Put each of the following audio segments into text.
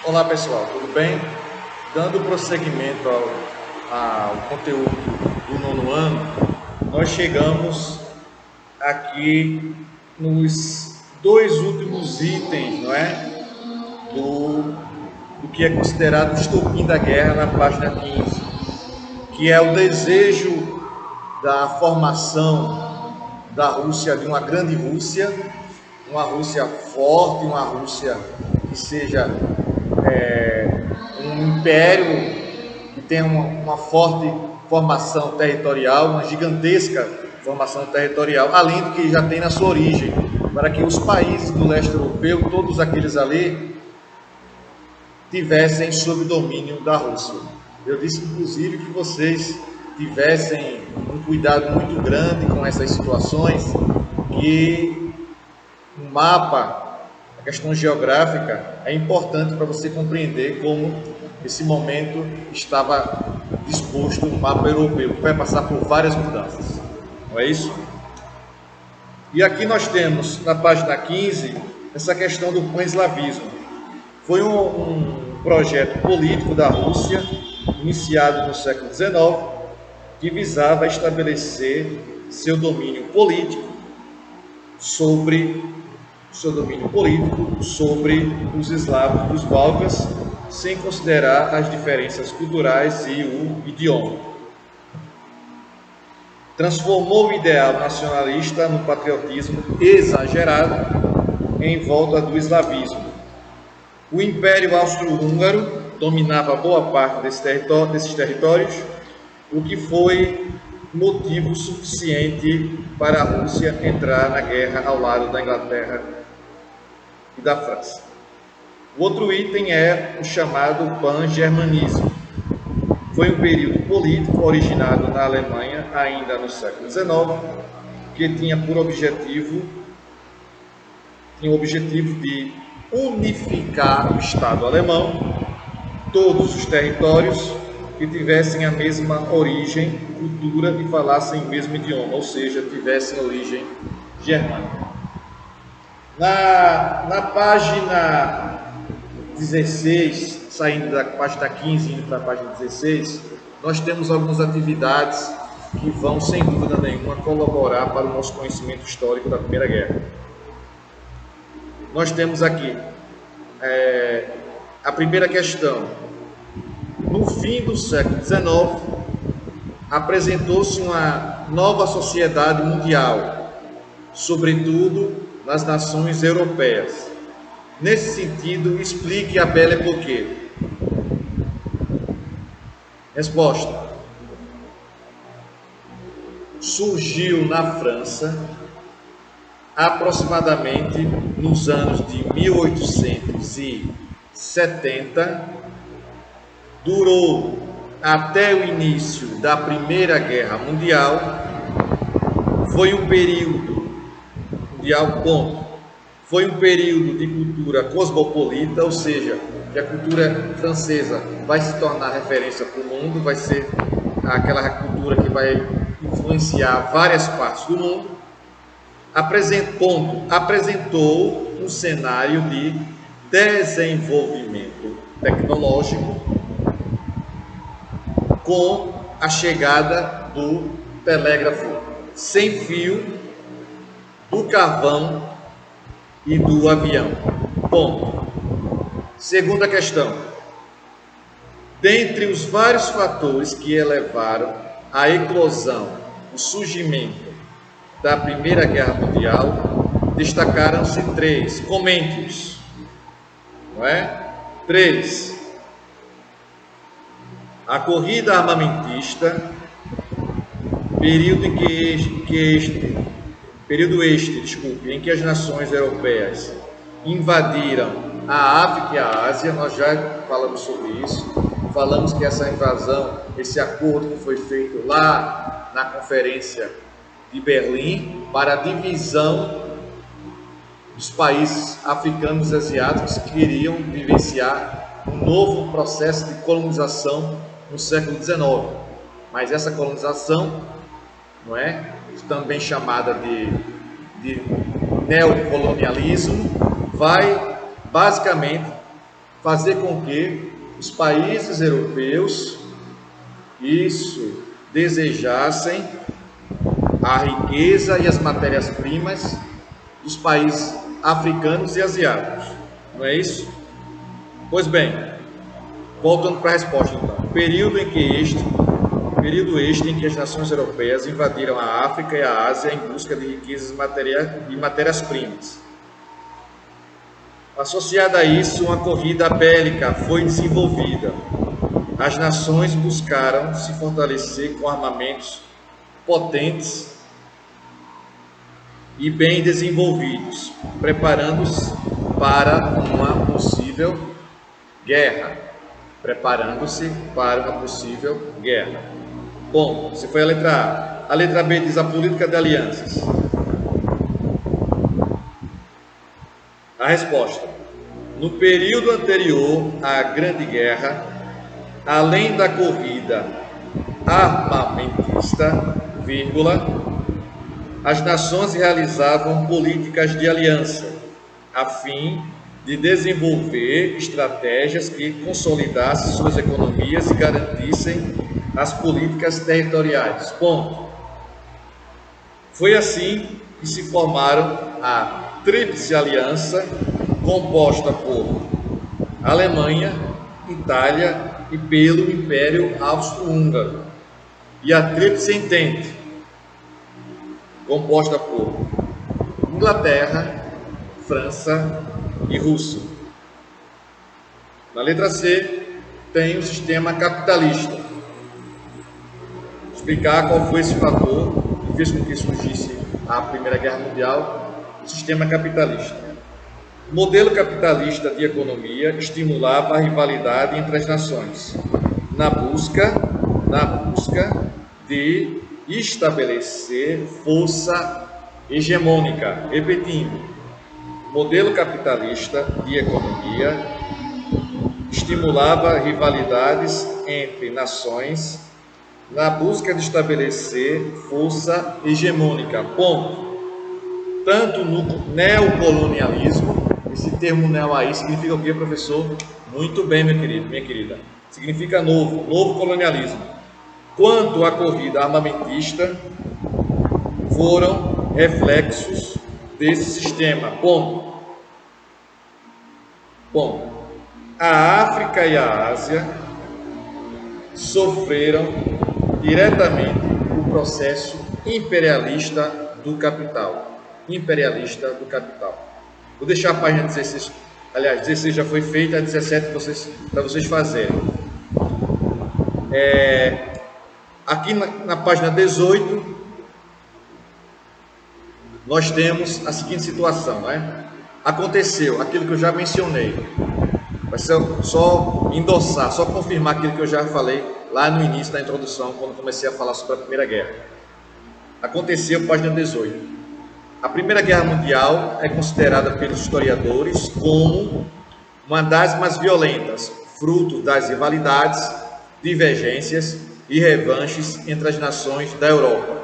Olá pessoal, tudo bem? Dando prosseguimento ao conteúdo do nono ano, nós chegamos aqui nos dois últimos itens, não é? Do que é considerado o estopim da guerra na página 15, que é o desejo da formação da Rússia, de uma grande Rússia, uma Rússia forte, uma Rússia que seja um império que tem uma forte formação territorial, uma gigantesca formação territorial, além do que já tem na sua origem, para que os países do leste europeu, todos aqueles ali, tivessem sob domínio da Rússia. Eu disse, inclusive, que vocês tivessem um cuidado muito grande com essas situações, que o mapa, a questão geográfica, é importante para você compreender como esse momento estava disposto o mapa europeu, que vai passar por várias mudanças. Não é isso? E aqui nós temos, na página 15, essa questão do pan-eslavismo. Foi um projeto político da Rússia, iniciado no século XIX, que visava estabelecer seu domínio político sobre os eslavos dos Balcãs, sem considerar as diferenças culturais e o idioma. Transformou o ideal nacionalista no patriotismo exagerado em volta do eslavismo. O Império Austro-Húngaro dominava boa parte desses territórios, o que foi motivo suficiente para a Rússia entrar na guerra ao lado da Inglaterra e da França. O outro item é o chamado pan-germanismo. Foi um período político originado na Alemanha, ainda no século XIX, que tinha o objetivo de unificar o Estado alemão, todos os territórios que tivessem a mesma origem, cultura e falassem o mesmo idioma, ou seja, tivessem origem germânica. Na página 16, saindo da página 15 indo para a página 16, nós temos algumas atividades que vão, sem dúvida nenhuma, colaborar para o nosso conhecimento histórico da Primeira Guerra. Nós temos aqui a primeira questão. No fim do século XIX, apresentou-se uma nova sociedade mundial, sobretudo nas nações europeias. Nesse sentido, explique a Belle Époque. Resposta: surgiu na França aproximadamente nos anos de 1870, durou até o início da Primeira Guerra Mundial, foi um período foi um período de cultura cosmopolita, ou seja, que a cultura francesa vai se tornar referência para o mundo, vai ser aquela cultura que vai influenciar várias partes do mundo. Apresentou um cenário de desenvolvimento tecnológico com a chegada do telégrafo sem fio, do carvão e do avião. Ponto. Segunda questão. Dentre os vários fatores que elevaram a eclosão, o surgimento da Primeira Guerra Mundial, destacaram-se três. Comente-os. Não é? 3. A corrida armamentista, período em que as nações europeias invadiram a África e a Ásia. Nós já falamos sobre isso. Falamos que essa invasão, esse acordo que foi feito lá na Conferência de Berlim para a divisão dos países africanos e asiáticos que queriam vivenciar um novo processo de colonização no século XIX. Mas essa colonização, não é, também chamada de neocolonialismo, vai basicamente fazer com que os países europeus desejassem a riqueza e as matérias-primas dos países africanos e asiáticos. Não é isso? Pois bem, voltando para a resposta então. Período este em que as nações europeias invadiram a África e a Ásia em busca de riquezas e matérias-primas. Associada a isso, uma corrida bélica foi desenvolvida. As nações buscaram se fortalecer com armamentos potentes e bem desenvolvidos, preparando-se para uma possível guerra. Bom, se foi a letra A. A letra B diz a política de alianças. A resposta. No período anterior à Grande Guerra, além da corrida armamentista, as nações realizavam políticas de aliança, a fim de desenvolver estratégias que consolidassem suas economias e garantissem as políticas territoriais. Ponto. Foi assim que se formaram a Tríplice Aliança, composta por Alemanha, Itália e pelo Império Austro-Húngaro, e a Tríplice Entente, composta por Inglaterra, França e Rússia. Na letra C, tem o sistema capitalista. Explicar qual foi esse fator que fez com que surgisse a Primeira Guerra Mundial, o sistema capitalista. O modelo capitalista de economia estimulava a rivalidade entre as nações, na busca de estabelecer força hegemônica. Repetindo, modelo capitalista de economia estimulava rivalidades entre nações na busca de estabelecer força hegemônica. Ponto. Tanto no neocolonialismo, esse termo neo aí significa o que, professor? Muito bem, meu querido, minha querida. Significa novo colonialismo. Quanto à corrida armamentista, foram reflexos desse sistema. Ponto. A África e a Ásia sofreram diretamente o processo imperialista do capital. Vou deixar a página 16, aliás, 16 já foi feita, a 17 para vocês fazerem. Aqui na página 18, nós temos a seguinte situação, né? Aconteceu aquilo que eu já mencionei. Vai ser só endossar, só confirmar aquilo que eu já falei lá no início da introdução, quando comecei a falar sobre a Primeira Guerra. Aconteceu, página 18. A Primeira Guerra Mundial é considerada pelos historiadores como uma das mais violentas, fruto das rivalidades, divergências e revanches entre as nações da Europa.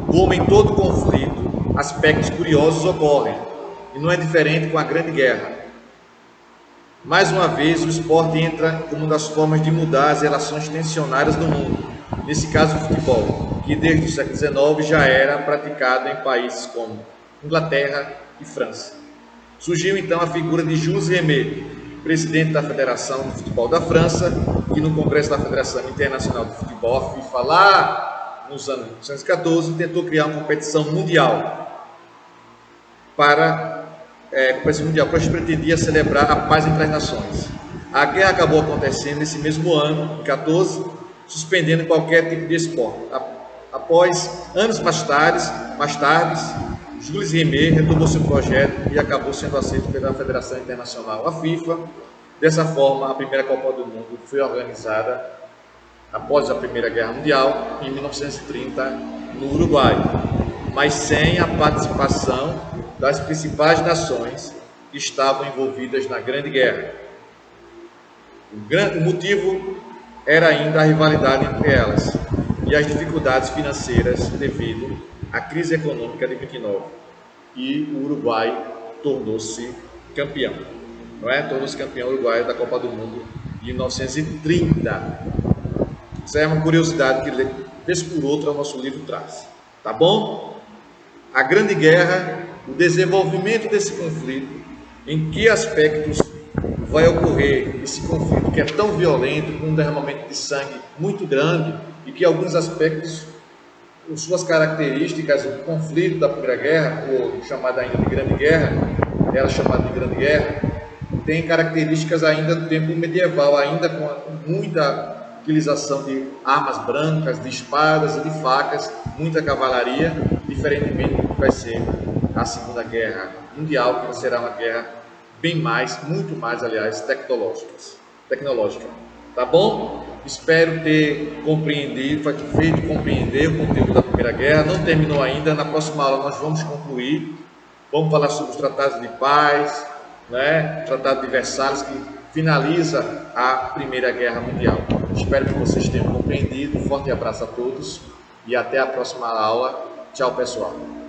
Como em todo conflito, aspectos curiosos ocorrem, e não é diferente com a Grande Guerra. Mais uma vez, o esporte entra como uma das formas de mudar as relações tensionárias do mundo, nesse caso o futebol, que desde o século XIX já era praticado em países como Inglaterra e França. Surgiu então a figura de Jules Rimet, presidente da Federação de Futebol da França, que no Congresso da Federação Internacional de Futebol, a FIFA, lá nos anos 1914, tentou criar uma competição mundial pois pretendia celebrar a paz entre as nações. A guerra acabou acontecendo nesse mesmo ano, em 14, suspendendo qualquer tipo de esporte. Após anos mais tarde, Jules Rimet retomou seu projeto e acabou sendo aceito pela Federação Internacional, a FIFA. Dessa forma, a primeira Copa do Mundo foi organizada após a Primeira Guerra Mundial, em 1930, no Uruguai, mas sem a participação das principais nações que estavam envolvidas na Grande Guerra. O motivo era ainda a rivalidade entre elas e as dificuldades financeiras devido à crise econômica de 29, e o Uruguai tornou-se campeão. não é? Todos campeão uruguaio da Copa do Mundo de 1930. Isso é uma curiosidade que, vez por outra, o nosso livro traz. Tá bom? A Grande Guerra, o desenvolvimento desse conflito, em que aspectos vai ocorrer esse conflito que é tão violento, com um derramamento de sangue muito grande, e que alguns aspectos, suas características, o conflito da Primeira Guerra, ou chamada ainda de Grande Guerra, era chamada de Grande Guerra, tem características ainda do tempo medieval, ainda com muita utilização de armas brancas, de espadas e de facas, muita cavalaria, diferentemente do que vai ser a Segunda Guerra Mundial, que será uma guerra bem mais, muito mais, aliás, tecnológica. Tá bom? Espero ter compreendido, feito compreender o conteúdo da Primeira Guerra. Não terminou ainda, na próxima aula nós vamos concluir. Vamos falar sobre os tratados de paz, né? O Tratado de Versalhes, que finaliza a Primeira Guerra Mundial. Espero que vocês tenham compreendido. Um forte abraço a todos e até a próxima aula. Tchau, pessoal.